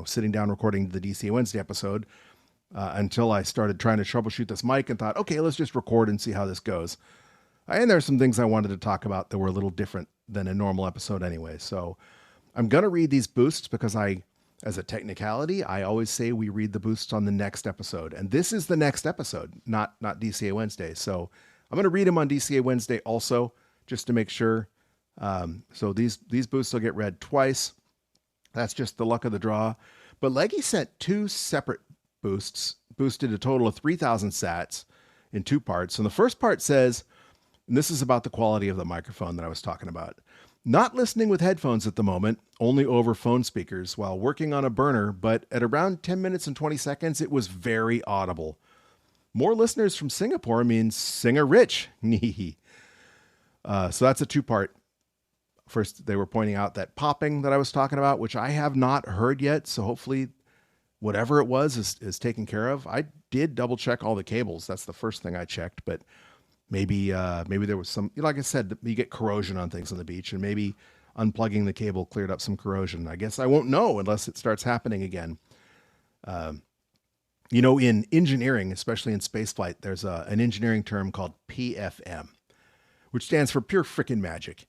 sitting down recording the DCA Wednesday episode until I started trying to troubleshoot this mic and thought, okay, let's just record and see how this goes. And there's some things I wanted to talk about that were a little different than a normal episode anyway. So I'm going to read these boosts because as a technicality, I always say we read the boosts on the next episode. And this is the next episode, not DCA Wednesday. So I'm going to read them on DCA Wednesday also, just to make sure. So these boosts will get read twice. That's just the luck of the draw. But Leggy sent two separate boosts, boosted a total of 3,000 sats in two parts. And the first part says, and this is about the quality of the microphone that I was talking about. Not listening with headphones at the moment, only over phone speakers while working on a burner, but at around 10 minutes and 20 seconds, it was very audible. More listeners from Singapore means singer rich. So that's a two-part. First, they were pointing out that popping that I was talking about, which I have not heard yet. So hopefully whatever it was is taken care of. I did double check all the cables. That's the first thing I checked, but maybe there was some, like I said, you get corrosion on things on the beach, and maybe unplugging the cable cleared up some corrosion. I guess I won't know unless it starts happening again. In engineering, especially in spaceflight, there's an engineering term called PFM, which stands for pure freaking magic.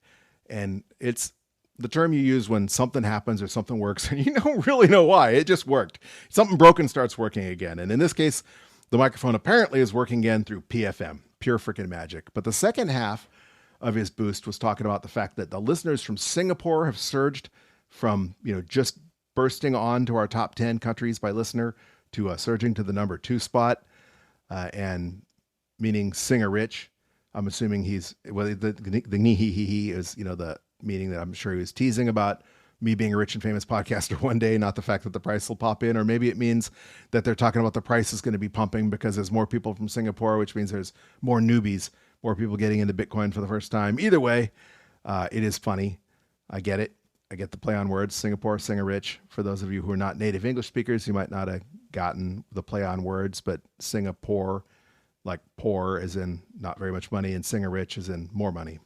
And it's the term you use when something happens or something works and you don't really know why. It just worked. Something broken starts working again. And in this case, the microphone apparently is working again through PFM, pure freaking magic. But the second half of his boost was talking about the fact that the listeners from Singapore have surged from, just bursting on to our top 10 countries by listener to surging to the number 2 spot, and meaning singer rich. I'm assuming the he is, the meaning that I'm sure he was teasing about me being a rich and famous podcaster one day, not the fact that the price will pop in, or maybe it means that they're talking about the price is going to be pumping because there's more people from Singapore, which means there's more newbies, more people getting into Bitcoin for the first time. Either way, it is funny. I get it. I get the play on words, Singapore, singer rich. For those of you who are not native English speakers, you might not have gotten the play on words, but Singapore, like poor as in not very much money, and singer rich as in more money.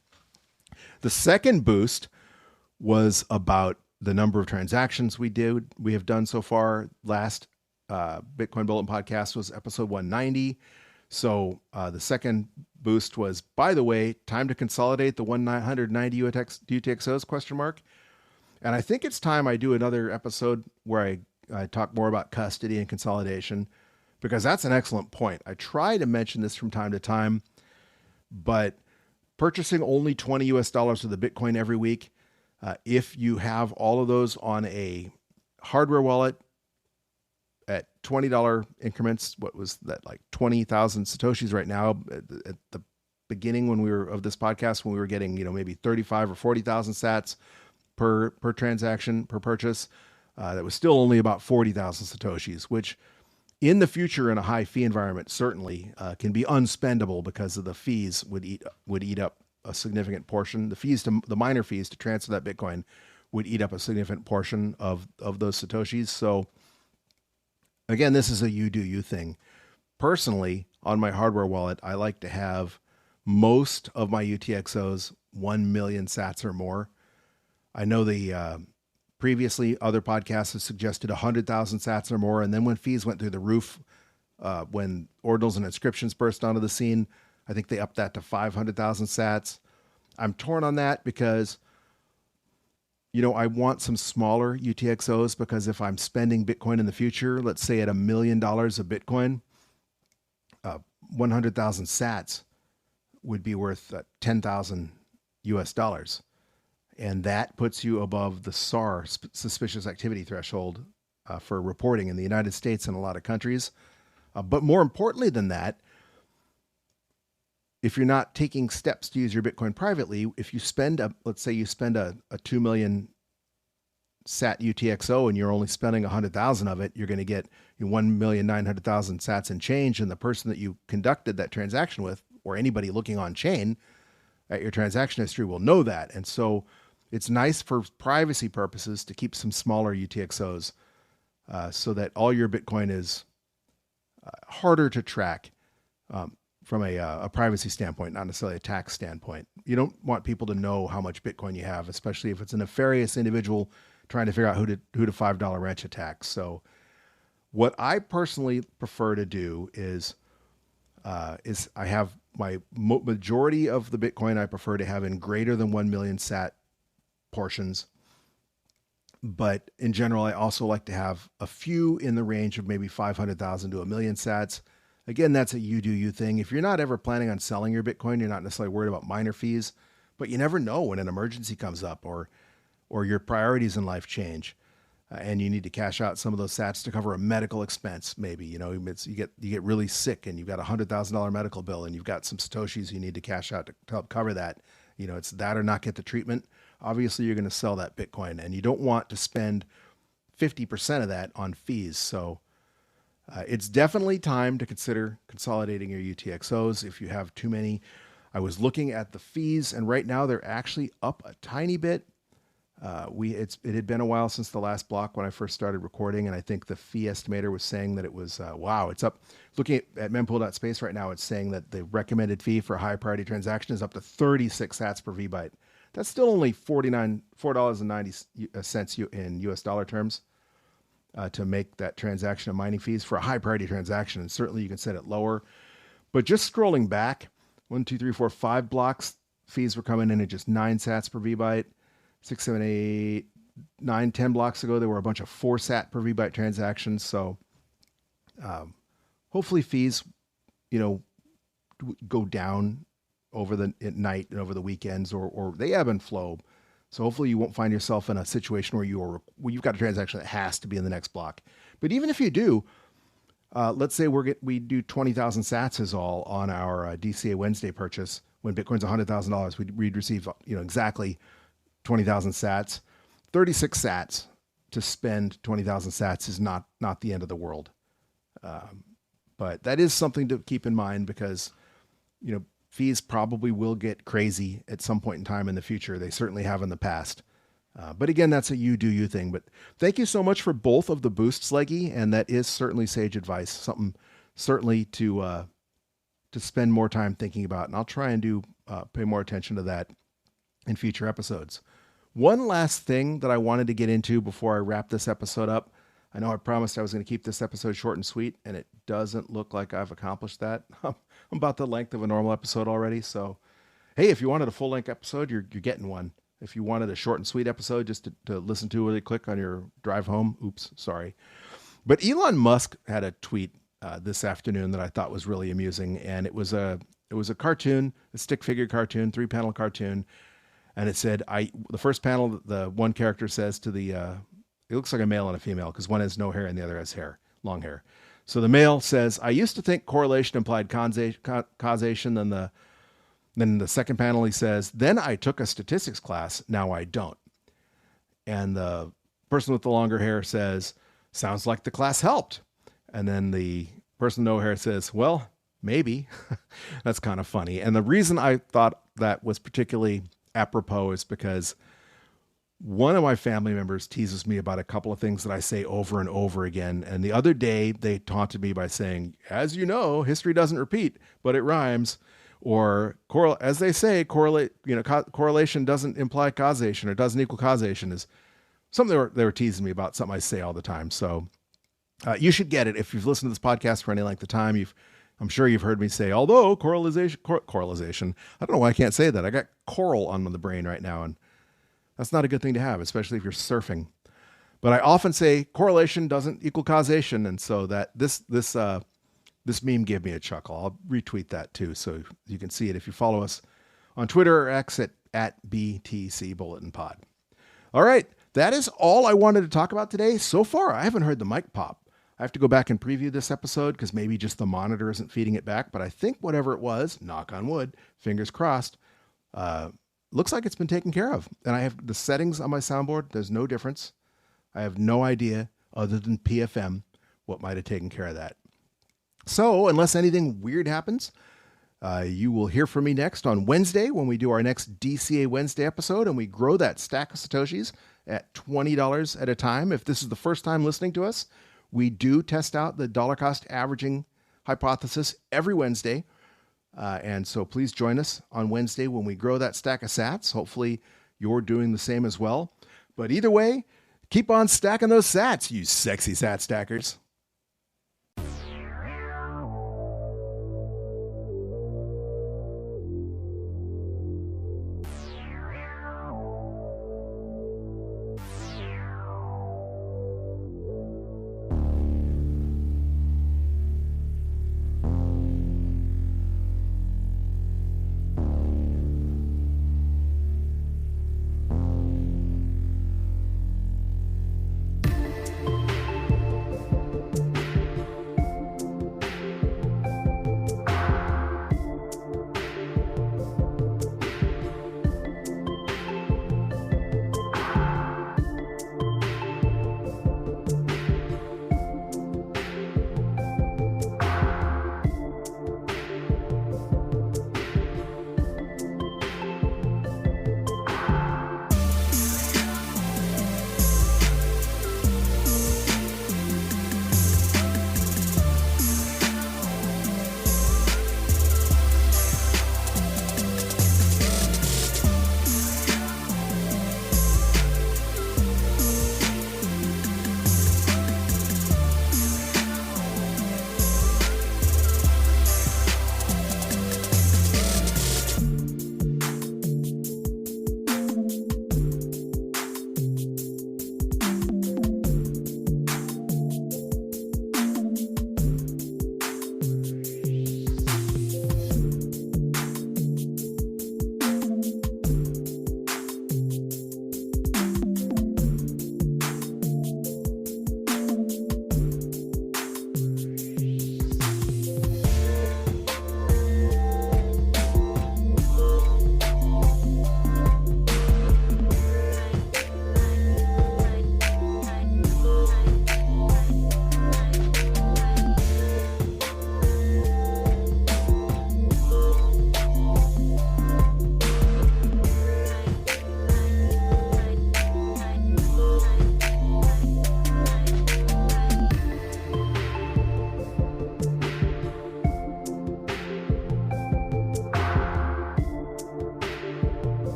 The second boost was about the number of transactions we have done so far. Last Bitcoin Bulletin Podcast was episode 190. So the second boost was, by the way, time to consolidate the 190 UTXOs ? And I think it's time I do another episode where I talk more about custody and consolidation, because that's an excellent point. I try to mention this from time to time, but purchasing only $20 of the Bitcoin every week, if you have all of those on a hardware wallet at $20 increments, what was that, like 20,000 Satoshis right now? At the beginning of this podcast, when we were getting, maybe 35 or 40,000 sats per transaction, per purchase, that was still only about 40,000 Satoshis, which in the future in a high fee environment certainly can be unspendable because of the fees would eat up a significant portion. The miner fees to transfer that Bitcoin would eat up a significant portion of those Satoshis. So again, this is a you do you thing. Personally, on my hardware wallet, I like to have most of my UTXOs 1 million sats or more. I know previously other podcasts have suggested 100,000 sats or more. And then when fees went through the roof, when ordinals and inscriptions burst onto the scene, I think they upped that to 500,000 sats. I'm torn on that because, I want some smaller UTXOs, because if I'm spending Bitcoin in the future, let's say at $1 million of Bitcoin, 100,000 sats would be worth $10,000 US. And that puts you above the SAR, suspicious activity threshold, for reporting in the United States and a lot of countries. But more importantly than that, if you're not taking steps to use your Bitcoin privately, if you spend let's say you spend a 2 million sat UTXO and you're only spending 100,000 of it, you're going to get 1,900,000 sats and change. And the person that you conducted that transaction with, or anybody looking on chain at your transaction history, will know that. And so it's nice for privacy purposes to keep some smaller UTXOs so that all your Bitcoin is harder to track from a privacy standpoint, not necessarily a tax standpoint. You don't want people to know how much Bitcoin you have, especially if it's a nefarious individual trying to figure out who to $5 wrench attack. So what I personally prefer to do is I have my majority of the Bitcoin I prefer to have in greater than 1 million sat portions. But in general, I also like to have a few in the range of maybe 500,000 to 1 million sats. Again, that's a you do you thing. If you're not ever planning on selling your Bitcoin, you're not necessarily worried about miner fees, but you never know when an emergency comes up or your priorities in life change. And you need to cash out some of those sats to cover a medical expense. Maybe, you get really sick and you've got $100,000 medical bill and you've got some Satoshis you need to cash out to help cover that. It's that or not get the treatment. Obviously you're going to sell that Bitcoin and you don't want to spend 50% of that on fees. So it's definitely time to consider consolidating your UTXOs if you have too many. I was looking at the fees and right now they're actually up a tiny bit. It had been a while since the last block when I first started recording, and I think the fee estimator was saying that it was, it's up. Looking at mempool.space right now, it's saying that the recommended fee for a high priority transaction is up to 36 sats per VByte. That's still only $4.90 in US dollar terms to make that transaction of mining fees for a high priority transaction. And certainly you can set it lower, but just scrolling back 1, 2, 3, 4, 5 blocks, fees were coming in at just 9 sats per VByte. 6, 7, 8, 9, 10 blocks ago, there were a bunch of 4 sat per VByte transactions. So hopefully fees, go down at night and over the weekends, or they ebb and flow. So hopefully you won't find yourself in a situation where you've got a transaction that has to be in the next block. But even if you do, let's say we do 20,000 sats is all on our DCA Wednesday purchase. When Bitcoin's $100,000, we'd receive exactly 20,000 sats. 36 sats to spend 20,000 sats is not the end of the world. But that is something to keep in mind because, fees probably will get crazy at some point in time in the future. They certainly have in the past. But again, that's a you do you thing. But thank you so much for both of the boosts, Leggy. And that is certainly sage advice, something certainly to spend more time thinking about. And I'll try and pay more attention to that in future episodes. One last thing that I wanted to get into before I wrap this episode up. I know I promised I was going to keep this episode short and sweet, and it doesn't look like I've accomplished that. I'm about the length of a normal episode already. So, hey, if you wanted a full-length episode, you're getting one. If you wanted a short and sweet episode just to listen to really quick on your drive home, oops, sorry. But Elon Musk had a tweet this afternoon that I thought was really amusing, and it was a cartoon, a stick figure cartoon, 3-panel cartoon. And it said, the first panel, the one character says to it looks like a male and a female because one has no hair and the other has hair, long hair. So the male says, I used to think correlation implied causation. Then the second panel, he says, then I took a statistics class. Now I don't. And the person with the longer hair says, sounds like the class helped. And then the person with no hair says, well, maybe. That's kind of funny. And the reason I thought that was particularly apropos is because one of my family members teases me about a couple of things that I say over and over again. And the other day they taunted me by saying, as you know, history doesn't repeat, but it rhymes. Or as they say, correlation doesn't imply causation or doesn't equal causation is something they were teasing me about, something I say all the time. So you should get it. If you've listened to this podcast for any length of time, I'm sure you've heard me say, although correlation, I don't know why I can't say that. I got coral on the brain right now, and that's not a good thing to have, especially if you're surfing. But I often say correlation doesn't equal causation, and so that this meme gave me a chuckle. I'll retweet that too, so you can see it if you follow us on Twitter or X at BTC Bulletin Pod. All right, that is all I wanted to talk about today. So far, I haven't heard the mic pop. I have to go back and preview this episode because maybe just the monitor isn't feeding it back. But I think whatever it was, knock on wood, fingers crossed, looks like it's been taken care of. And I have the settings on my soundboard. There's no difference. I have no idea other than PFM what might have taken care of that. So unless anything weird happens, you will hear from me next on Wednesday when we do our next DCA Wednesday episode and we grow that stack of Satoshis at $20 at a time. If this is the first time listening to us, we do test out the dollar cost averaging hypothesis every Wednesday. And so please join us on Wednesday when we grow that stack of sats. Hopefully you're doing the same as well. But either way, Keep on stacking those sats, you sexy sat stackers.